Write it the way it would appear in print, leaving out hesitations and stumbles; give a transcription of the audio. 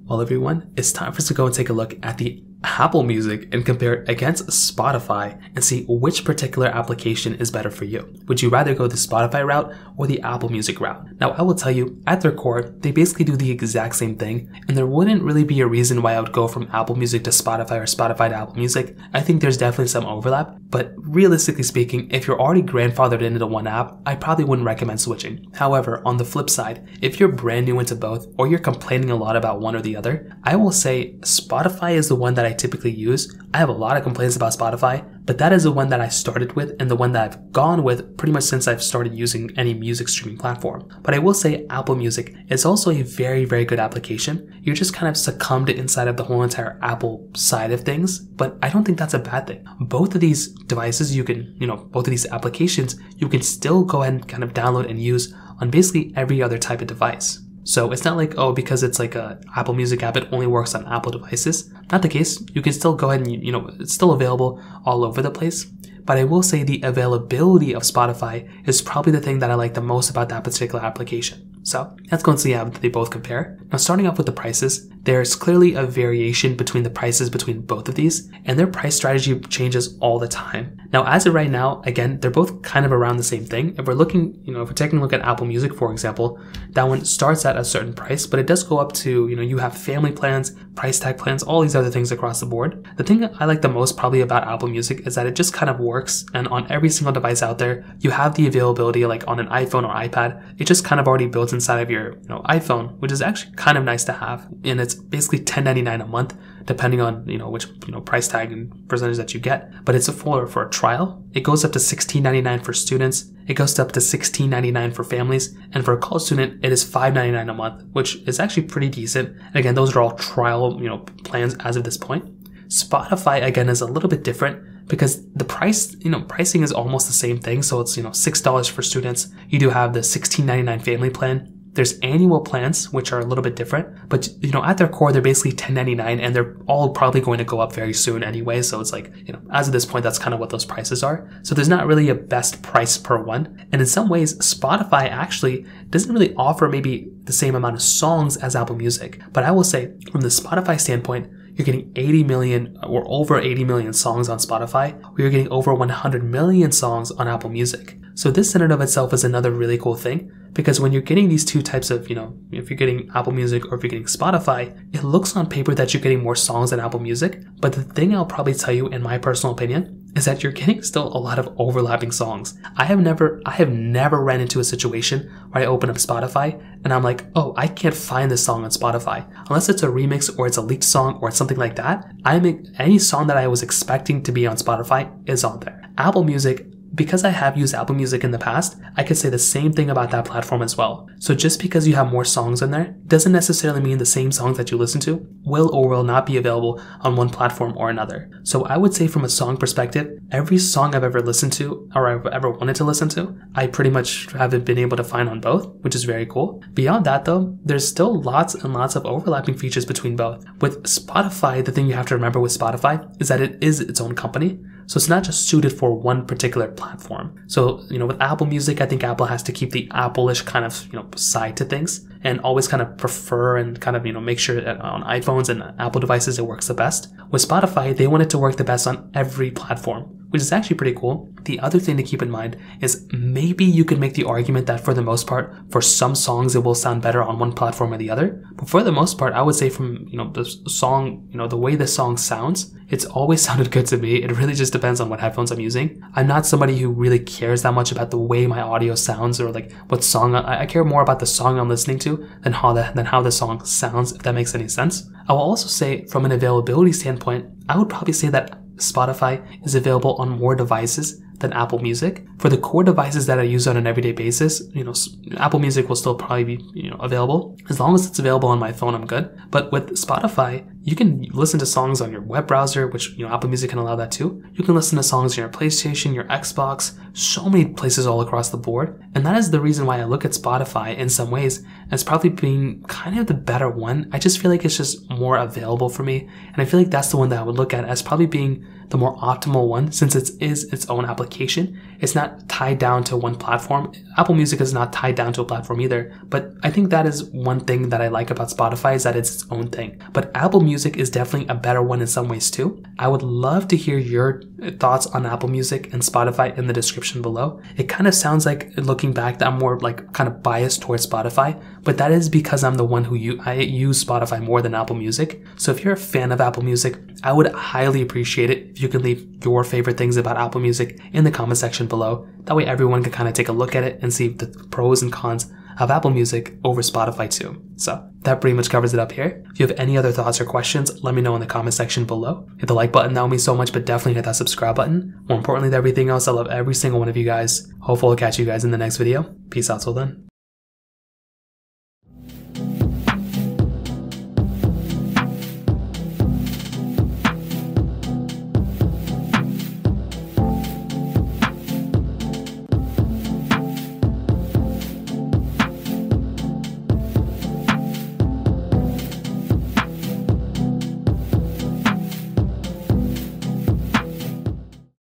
Well, everyone, it's time for us to go and take a look at the Apple Music and compare it against Spotify and see which particular application is better for you. Would you rather go the Spotify route or the Apple Music route? Now, I will tell you, at their core, they basically do the exact same thing, and there wouldn't really be a reason why I would go from Apple Music to Spotify or Spotify to Apple Music. I think there's definitely some overlap, but realistically speaking, if you're already grandfathered into one app, I probably wouldn't recommend switching. However, on the flip side, if you're brand new into both or you're complaining a lot about one or the other, I will say Spotify is the one that I typically use. I have a lot of complaints about Spotify, but that is the one that I started with and the one that I've gone with pretty much since I've started using any music streaming platform. But I will say Apple Music is also a very, very good application. You're just kind of succumbed inside of the whole entire Apple side of things, but I don't think that's a bad thing. Both of these devices both of these applications, you can still go ahead and kind of download and use on basically every other type of device. So it's not like, oh, because it's like a Apple Music app, it only works on Apple devices. Not the case. You can still go ahead and, it's still available all over the place. But I will say the availability of Spotify is probably the thing that I like the most about that particular application. So let's go and see how they both compare. Now, starting off with the prices, there's clearly a variation between the prices between both of these, and their price strategy changes all the time. Now, as of right now, again, they're both kind of around the same thing. If we're looking, if we're taking a look at Apple Music, for example, that one starts at a certain price, but it does go up to, you have family plans, price tag plans, all these other things across the board. The thing I like the most probably about Apple Music is that it just kind of works, and on every single device out there, you have the availability, like on an iPhone or iPad, it just kind of already builds inside of your iPhone, which is actually kind of nice to have. And it's basically $10.99 a month, depending on which price tag and percentage that you get. But it's for a trial. It goes up to $16.99 for students. It goes up to $16.99 for families, and for a college student, it is $5.99 a month, which is actually pretty decent. And again, those are all trial plans as of this point. Spotify again is a little bit different because the pricing is almost the same thing. So it's $6 for students. You do have the $16.99 family plan. There's annual plans, which are a little bit different, but at their core, they're basically $10.99, and they're all probably going to go up very soon anyway. So it's like, as of this point, that's kind of what those prices are. So there's not really a best price per one. And in some ways, Spotify actually doesn't really offer maybe the same amount of songs as Apple Music. But I will say, from the Spotify standpoint, you're getting 80 million or over 80 million songs on Spotify, or you're getting over 100 million songs on Apple Music. So this in and of itself is another really cool thing, because when you're getting these two types of, if you're getting Apple Music or if you're getting Spotify, it looks on paper that you're getting more songs than Apple Music. But the thing I'll probably tell you, in my personal opinion, is that you're getting still a lot of overlapping songs. I have never ran into a situation where I open up Spotify and I'm like, oh, I can't find this song on Spotify. Unless it's a remix or it's a leaked song or it's something like that, any song that I was expecting to be on Spotify is on there. Apple Music, because I have used Apple Music in the past, I could say the same thing about that platform as well. So just because you have more songs in there doesn't necessarily mean the same songs that you listen to will or will not be available on one platform or another. So I would say from a song perspective, every song I've ever listened to or I've ever wanted to listen to, I pretty much haven't been able to find on both, which is very cool. Beyond that though, there's still lots and lots of overlapping features between both. With Spotify, the thing you have to remember with Spotify is that it is its own company. So it's not just suited for one particular platform. So, with Apple Music, I think Apple has to keep the Apple-ish kind of, side to things and always kind of prefer and kind of, make sure that on iPhones and Apple devices, it works the best. With Spotify, they want it to work the best on every platform, which is actually pretty cool. The other thing to keep in mind is maybe you could make the argument that for the most part, for some songs, it will sound better on one platform or the other. But for the most part, I would say from, the song, the way the song sounds, it's always sounded good to me. It really just depends on what headphones I'm using. I'm not somebody who really cares that much about the way my audio sounds or like what song. I care more about the song I'm listening to than how the song sounds, if that makes any sense. I will also say from an availability standpoint, I would probably say that Spotify is available on more devices than Apple Music. For the core devices that I use on an everyday basis, Apple Music will still probably be, available. As long as it's available on my phone, I'm good. But with Spotify, you can listen to songs on your web browser, which, Apple Music can allow that too. You can listen to songs on your PlayStation, your Xbox, so many places all across the board. And that is the reason why I look at Spotify in some ways as probably being kind of the better one. I just feel like it's just more available for me. And I feel like that's the one that I would look at as probably being the more optimal one, since it is its own application. It's not tied down to one platform. Apple Music is not tied down to a platform either, but I think that is one thing that I like about Spotify, is that it's its own thing. But Apple Music is definitely a better one in some ways too. I would love to hear your thoughts on Apple Music and Spotify in the description below. It kind of sounds like, looking back, that I'm more like kind of biased towards Spotify, but that is because I'm the one I use Spotify more than Apple Music. So if you're a fan of Apple Music, I would highly appreciate it if you can leave your favorite things about Apple Music in the comment section below. That way everyone can kind of take a look at it and see the pros and cons of Apple Music over Spotify too. So that pretty much covers it up here. If you have any other thoughts or questions, let me know in the comment section below. Hit the like button, that would mean so much, but definitely hit that subscribe button. More importantly than everything else, I love every single one of you guys. Hopefully I'll catch you guys in the next video. Peace out till then.